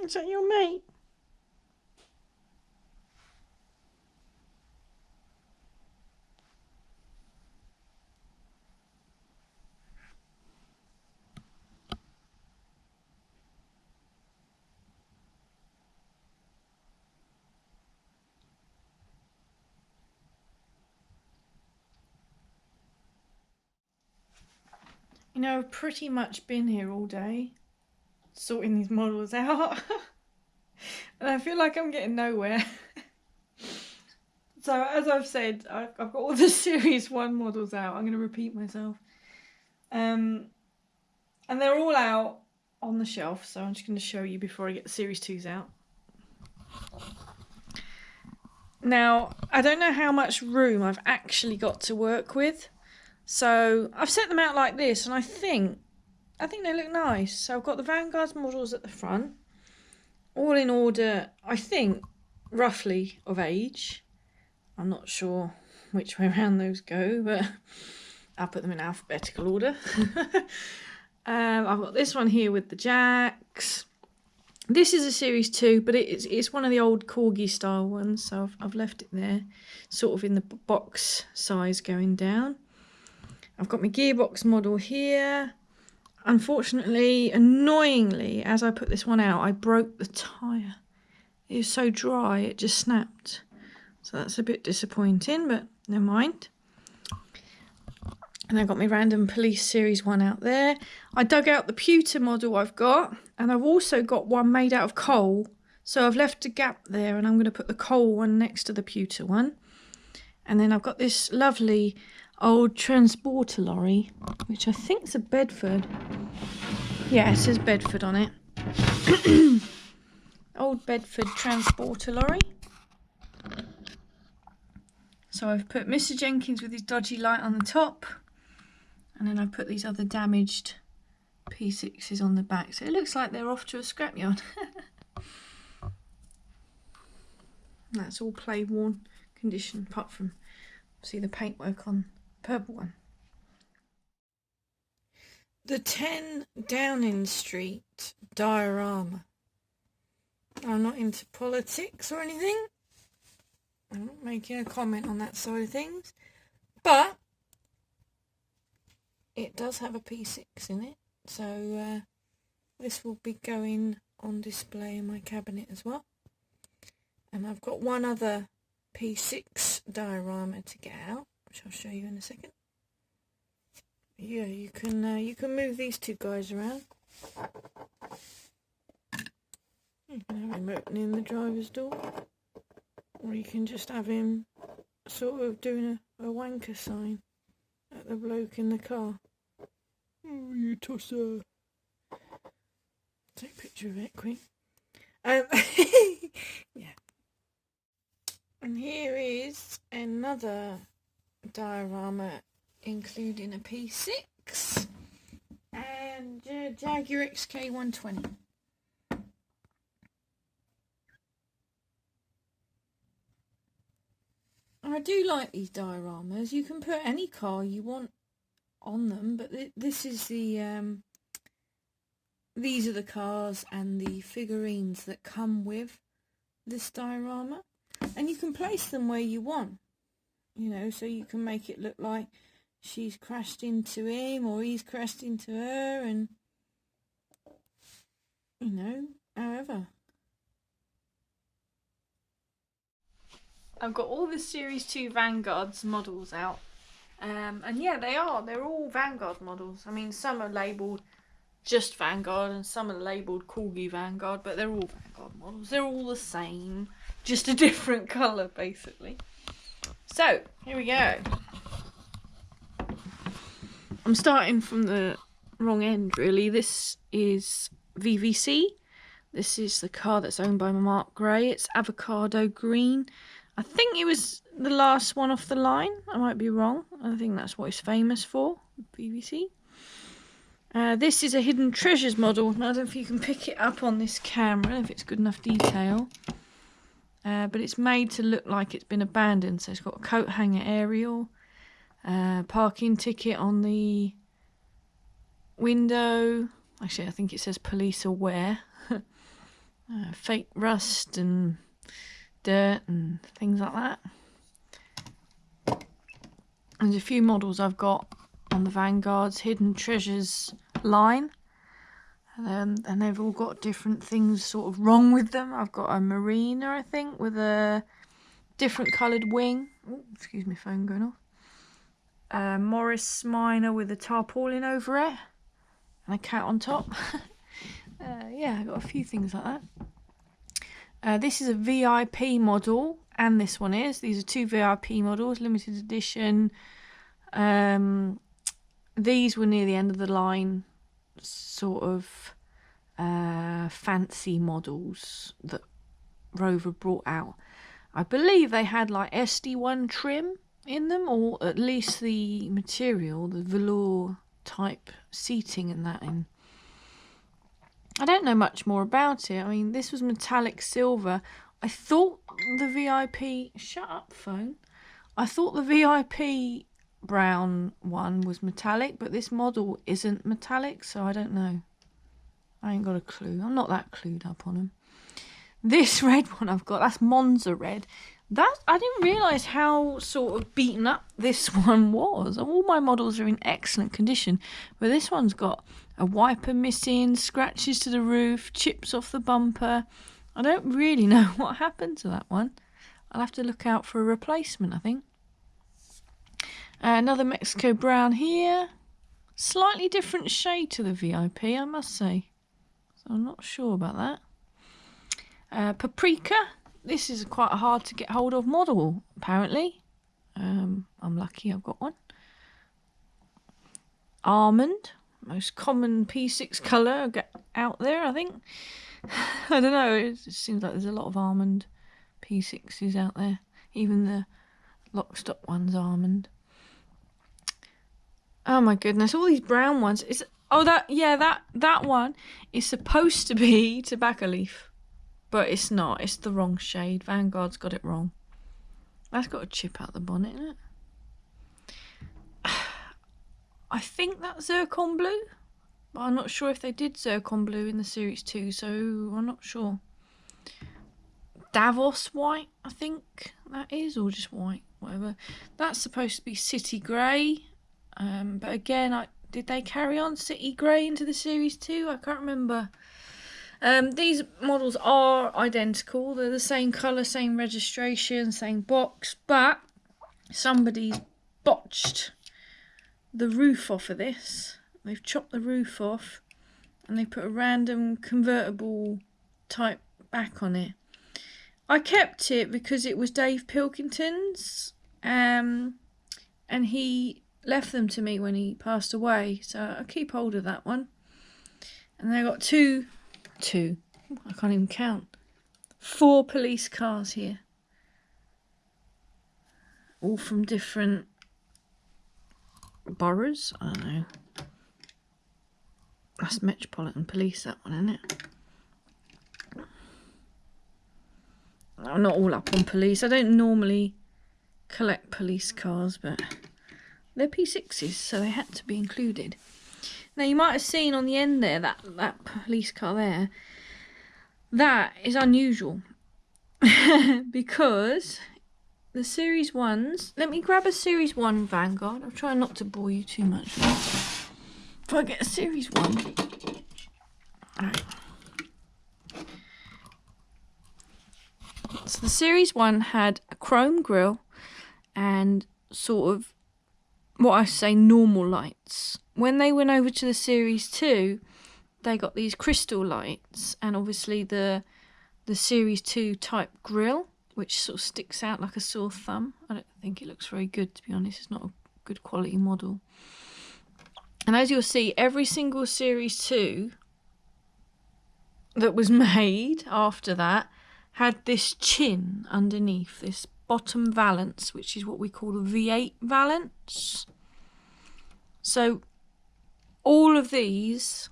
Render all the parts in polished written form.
Is that your mate? You know, I've pretty much been here all day sorting these models out. And I feel like I'm getting nowhere. So as I've said, I've got all the Series 1 models out. I'm going to repeat myself. And they're all out on the shelf, so I'm just going to show you before I get the Series 2s out. Now, I don't know how much room I've actually got to work with. So I've set them out like this, and I think they look nice. So I've got the Vanguard models at the front, all in order, I think, roughly of age. I'm not sure which way around those go, but I'll put them in alphabetical order. I've got this one here with the jacks. This is a Series 2, but it's one of the old Corgi style ones, so I've left it there, sort of in the box size going down. I've got my gearbox model here. Unfortunately, annoyingly, as I put this one out, I broke the tyre. It was so dry, it just snapped. So that's a bit disappointing, but never mind. And I've got my random police Series 1 out there. I dug out the pewter model I've got, and I've also got one made out of coal. So I've left a gap there, and I'm going to put the coal one next to the pewter one. And then I've got this lovely old transporter lorry, which I think is a Bedford. Yeah, it says Bedford on it. Old Bedford transporter lorry. So I've put Mr. Jenkins with his dodgy light on the top, and then I put these other damaged P6s on the back. So it looks like they're off to a scrapyard. That's all play worn condition, apart from, see, the paintwork on the purple one. The 10 Downing Street diorama. I'm not into politics or anything. I'm not making a comment on that side of things. But it does have a P6 in it. So this will be going on display in my cabinet as well. And I've got one other P6 diorama to get out, which I'll show you in a second. Yeah, you can move these two guys around. You can have him opening the driver's door, or you can just have him sort of doing a wanker sign at the bloke in the car. Oh, you tosser. Take a picture of it quick. Yeah. And here is another diorama including a P6 and Jaguar XK120. I do like these dioramas. You can put any car you want on them, but this is the these are the cars and the figurines that come with this diorama, and you can place them where you want, you know, so you can make it look like she's crashed into him or he's crashed into her, and you know, however. I've got all the Series 2 Vanguard's models out, and yeah, they're all Vanguard models. I mean, some are labelled just Vanguard and some are labelled Corgi Vanguard, but they're all Vanguard models. They're all the same, just a different colour basically. So here we go. I'm starting from the wrong end really. This is VVC. This is the car that's owned by Mark Gray. It's avocado green. I think it was the last one off the line. I might be wrong. I think that's what it's famous for, VVC. This is a Hidden Treasures model. I don't know if you can pick it up on this camera, if it's good enough detail. But it's made to look like it's been abandoned. So it's got a coat hanger aerial, parking ticket on the window. Actually, I think it says police aware. fake rust and dirt and things like that. There's a few models I've got on the Vanguard's Hidden Treasures line, and they've all got different things sort of wrong with them. I've got a Marina, I think, with a different coloured wing. Oh, excuse me, phone going off. Morris Minor with a tarpaulin over it and a cat on top. Yeah, I've got a few things like that. This is a VIP model, and this one is. These are two VIP models, limited edition. These were near the end of the line, sort of fancy models that Rover brought out. I believe they had like SD1 trim in them, or at least the material, the velour type seating and that in. I don't know much more about it. I mean, this was metallic silver. I thought the VIP... Shut up, phone. I thought the VIP brown one was metallic, but this model isn't metallic, so I don't know. I ain't got a clue. I'm not that clued up on them. This red one I've got, that's Monza red. That I didn't realise how sort of beaten up this one was. All my models are in excellent condition, but this one's got a wiper missing, scratches to the roof, chips off the bumper. I don't really know what happened to that one. I'll have to look out for a replacement, I think. Another Mexico brown here. Slightly different shade to the VIP, I must say. So I'm not sure about that. Paprika. This is quite a hard to get hold of model, apparently. I'm lucky I've got one. Almond. Most common P6 colour out there, I think. I don't know, it seems like there's a lot of almond P6s out there. Even the lock stock one's almond. Oh my goodness, all these brown ones. That one is supposed to be tobacco leaf, but it's not. It's the wrong shade. Vanguard's got it wrong. That's got a chip out the bonnet, isn't it? I think that's zircon blue, but I'm not sure if they did zircon blue in the Series 2, so I'm not sure. Davos white, I think that is, or just white, whatever. That's supposed to be city grey, but again, did they carry on city grey into the Series 2? I can't remember. These models are identical. They're the same colour, same registration, same box, but somebody's botched the roof off of this. They've chopped the roof off and they put a random convertible type back on it. I kept it because it was Dave Pilkington's, and he left them to me when he passed away, so I keep hold of that one. And they got two, I can't even count, 4 police cars here, all from different boroughs. I don't know. That's Metropolitan Police, that one, isn't it? I'm not all up on police. I don't normally collect police cars, but they're P6s, so they had to be included. Now, you might have seen on the end there, that police car there. That is unusual. Because the Series 1s... Let me grab a Series 1 Vanguard. I'll try not to bore you too much. If I get a Series 1... Alright. So the Series 1 had a chrome grille and sort of what I say normal lights. When they went over to the Series 2, they got these crystal lights and obviously the Series 2 type grille, which sort of sticks out like a sore thumb. I don't think it looks very good, to be honest. It's not a good quality model. And as you'll see, every single Series 2 that was made after that had this chin underneath, this bottom valance, which is what we call a V8 valance. So all of these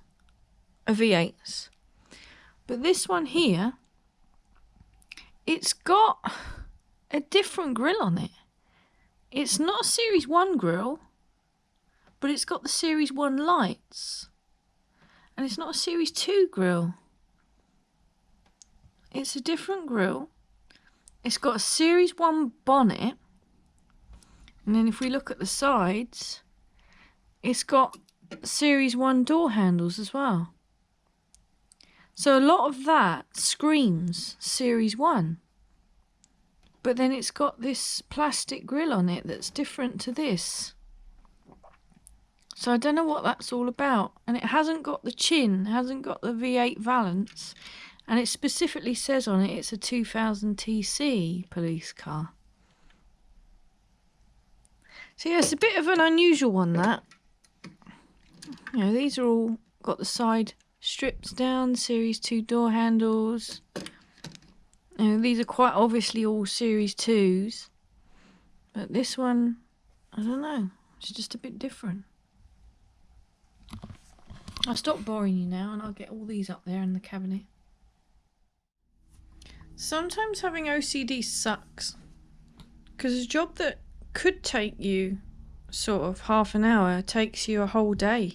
are V8s. But this one here, it's got a different grille on it. It's not a Series 1 grille, but it's got the Series 1 lights. And it's not a Series 2 grille. it's a different grille. It's got a Series 1 bonnet. And then if we look at the sides, it's got Series 1 door handles as well. So a lot of that screams Series 1. But then it's got this plastic grille on it that's different to this. So I don't know what that's all about. And it hasn't got the chin, hasn't got the V8 valance. And it specifically says on it it's a 2000 TC police car. So yeah, it's a bit of an unusual one, that. You know, these are all got the side strips down, Series 2 door handles. You know, these are quite obviously all Series 2s. But this one, I don't know, it's just a bit different. I'll stop boring you now and I'll get all these up there in the cabinet. Sometimes having OCD sucks. Because a job that could take you sort of half an hour takes you a whole day.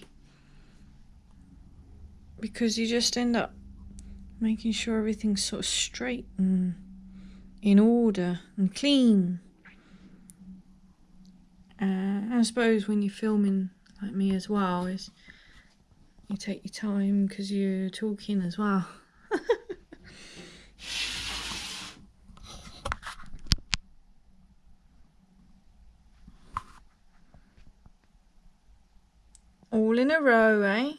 Because you just end up making sure everything's sort of straight and in order and clean. I suppose when you're filming like me as well, is you take your time because you're talking as well. All in a row, eh?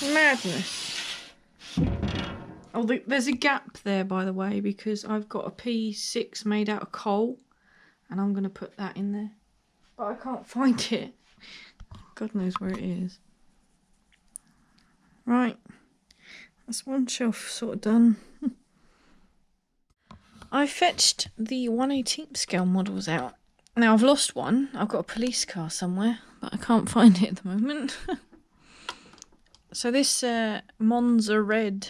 Madness. Oh, there's a gap there, by the way, because I've got a P6 made out of coal, and I'm going to put that in there. But I can't find it. God knows where it is. Right. That's one shelf sort of done. I fetched the 1/18 scale models out. Now, I've lost one. I've got a police car somewhere, but I can't find it at the moment. So this Monza Red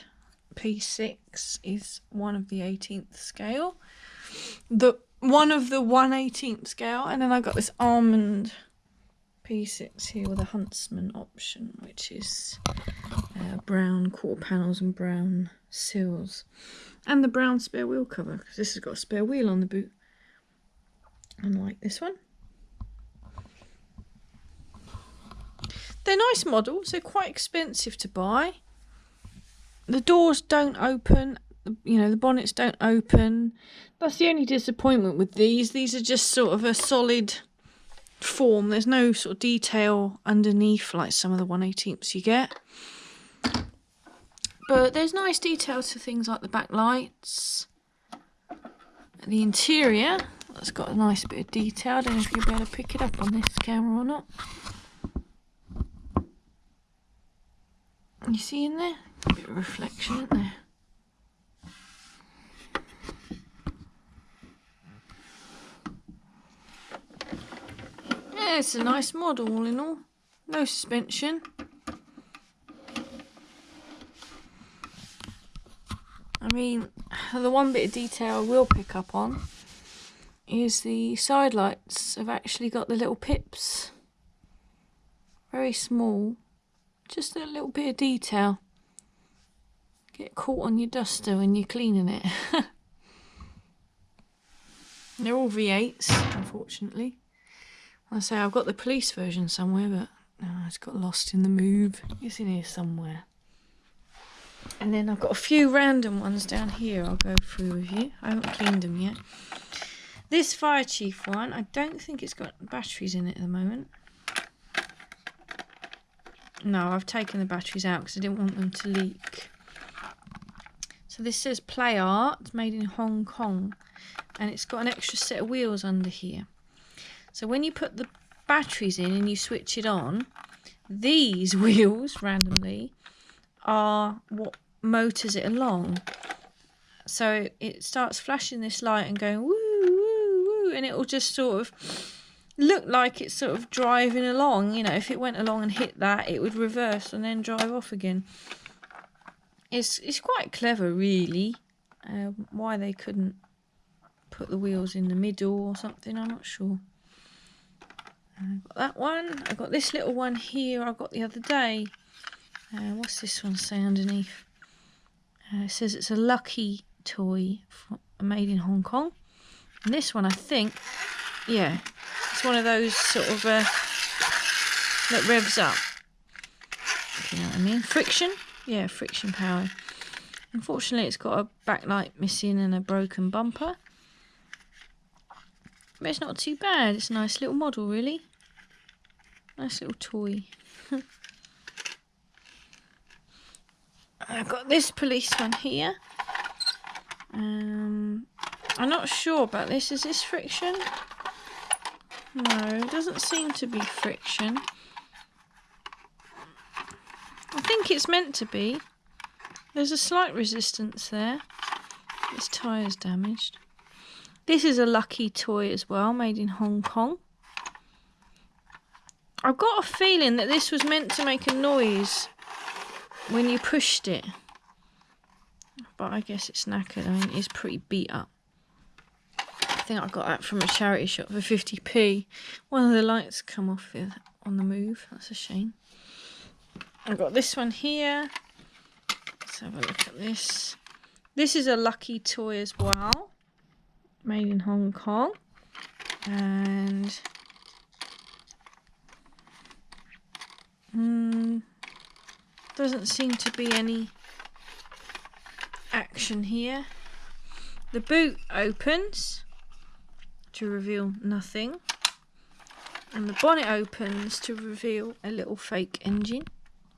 P6 is one of the 18th scale. One of the 1/18th scale, and then I got this almond P6 here with a Huntsman option, which is brown quarter panels and brown sills. And the brown spare wheel cover, because this has got a spare wheel on the boot. Unlike this one. They're nice models, they're quite expensive to buy. The doors don't open, you know, the bonnets don't open. That's the only disappointment with these. These are just sort of a solid form. There's no sort of detail underneath like some of the 1/18ths you get. But there's nice detail to things like the back lights. The interior, that's got a nice bit of detail. I don't know if you'll be able to pick it up on this camera or not. You see in there? A bit of reflection, isn't there? Yeah, it's a nice model all in all. No suspension. I mean, the one bit of detail I will pick up on is the side lights have actually got the little pips. Very small. Just a little bit of detail. Get caught on your duster when you're cleaning it. They're all V8s, unfortunately. I say I've got the police version somewhere, but no, it's got lost in the move. It's in here somewhere. And then I've got a few random ones down here I'll go through with you. I haven't cleaned them yet. This Fire Chief one, I don't think it's got batteries in it at the moment. No, I've taken the batteries out because I didn't want them to leak. So this says Play Art, made in Hong Kong. And it's got an extra set of wheels under here. So when you put the batteries in and you switch it on, these wheels, randomly, are what motors it along. So it starts flashing this light and going woo, woo, woo, and it will just sort of look like it's sort of driving along. You know, if it went along and hit that, it would reverse and then drive off again. It's quite clever, really. Why they couldn't put the wheels in the middle or something, I'm not sure. I've got that one. I've got this little one here I got the other day. What's this one say underneath? It says it's a lucky toy made in Hong Kong. And this one, I think, yeah, it's one of those sort of that revs up. If you know what I mean. Friction? Yeah, friction power. Unfortunately, it's got a backlight missing and a broken bumper. But it's not too bad. It's a nice little model, really. Nice little toy. I've got this policeman here. I'm not sure about this. Is this friction? No, it doesn't seem to be friction. I think it's meant to be. There's a slight resistance there. This tyre's damaged. This is a lucky toy as well, made in Hong Kong. I've got a feeling that this was meant to make a noise when you pushed it. But I guess it's knackered. I mean, it's pretty beat up. I think I got that from a charity shop for 50p. One of the lights come off on the move. That's a shame. I've got this one here. Let's have a look at this. This is a lucky toy as well, made in Hong Kong. And doesn't seem to be any action here. The boot opens to reveal nothing, and the bonnet opens to reveal a little fake engine,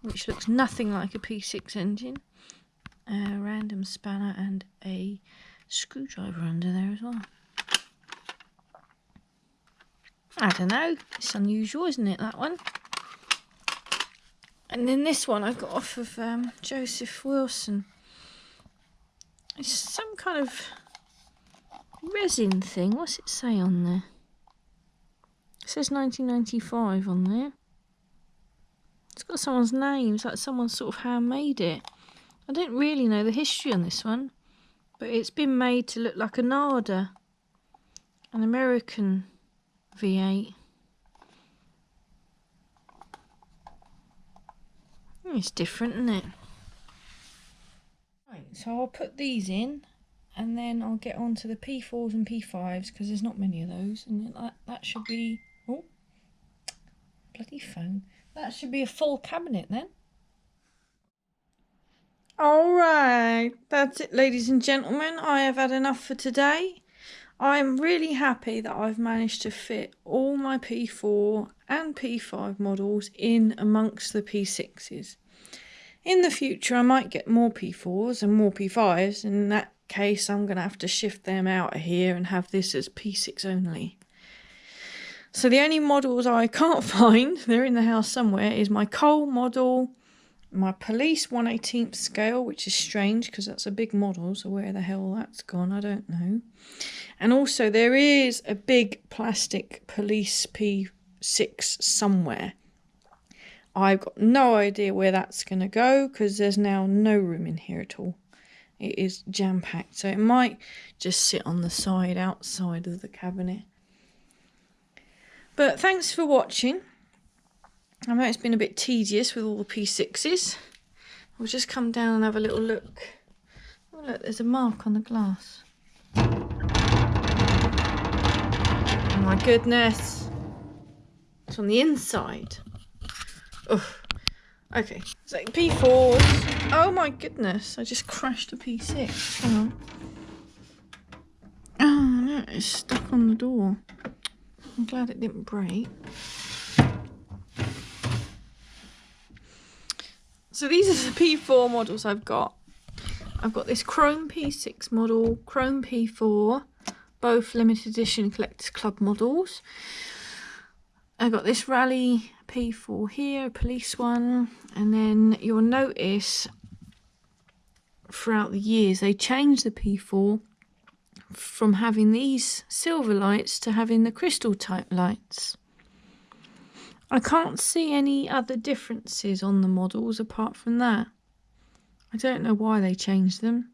which looks nothing like a P6 engine. A random spanner and a screwdriver under there as well. I don't know, it's unusual, isn't it, that one? And then this one I got off of Joseph Wilson. It's some kind of resin thing. What's it say on there? It says 1995 on there. It's got someone's name. It's like someone sort of handmade it. I don't really know the history on this one, but it's been made to look like a Nada, an American V8. It's different, isn't it? Right, so I'll put these in, and then I'll get on to the P4s and P5s, because there's not many of those, and that should be... Oh, bloody phone. That should be a full cabinet then. Alright, that's it, ladies and gentlemen. I have had enough for today. I'm really happy that I've managed to fit all my P4 and P5 models in amongst the P6s. In the future, I might get more P4s and more P5s. In that case, I'm going to have to shift them out of here and have this as P6 only. So the only models I can't find, they're in the house somewhere, is my Cole model, my Police 1/18th scale, which is strange because that's a big model, so where the hell that's gone, I don't know. And also there is a big plastic Police P6 somewhere. I've got no idea where that's going to go because there's now no room in here at all. It is jam-packed, so it might just sit on the side outside of the cabinet. But thanks for watching. I know it's been a bit tedious with all the P6s. We'll just come down and have a little look. Oh look, there's a mark on the glass. Oh my goodness. It's on the inside. Oh, okay. So P4s. Oh my goodness, I just crashed a P6. Hang on. Oh no, it's stuck on the door. I'm glad it didn't break. So these are the P4 models I've got. I've got this Chrome P6 model, Chrome P4, both limited edition Collectors Club models. I've got this Rally P4 here, a police one, and then you'll notice throughout the years they changed the P4 from having these silver lights to having the crystal type lights. I can't see any other differences on the models apart from that. I don't know why they changed them.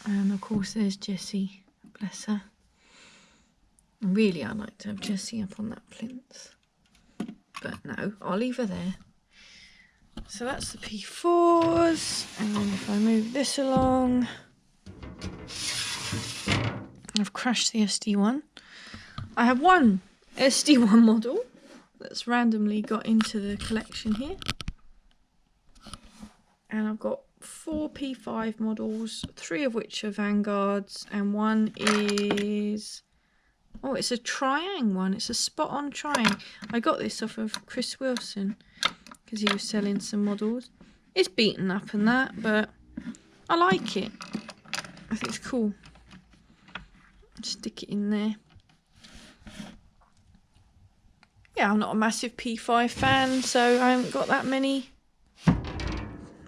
And of course there's Jessie, bless her. Really, I'd like to have Jessie up on that plinth. But no, I'll leave her there. So that's the P4s, and then if I move this along, I've crashed the SD1. I have one SD1 model that's randomly got into the collection here. And I've got 4 P5 models, 3 of which are Vanguards, and one is... oh, it's a Triang one. It's a spot-on Triang. I got this off of Chris Wilson because he was selling some models. It's beaten up and that, but I like it. I think it's cool. Stick it in there. Yeah, I'm not a massive P5 fan, so I haven't got that many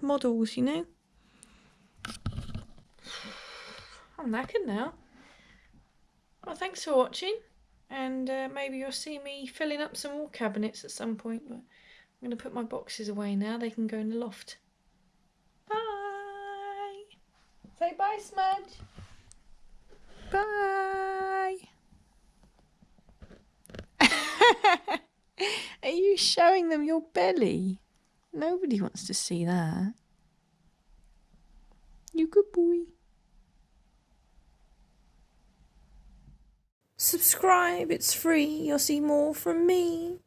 models, you know. I'm knackered now. Well, thanks for watching, and maybe you'll see me filling up some more cabinets at some point, but I'm going to put my boxes away now. They can go in the loft. Bye! Say bye, Smudge! Bye! Are you showing them your belly? Nobody wants to see that. You good boy. Subscribe, it's free. You'll see more from me.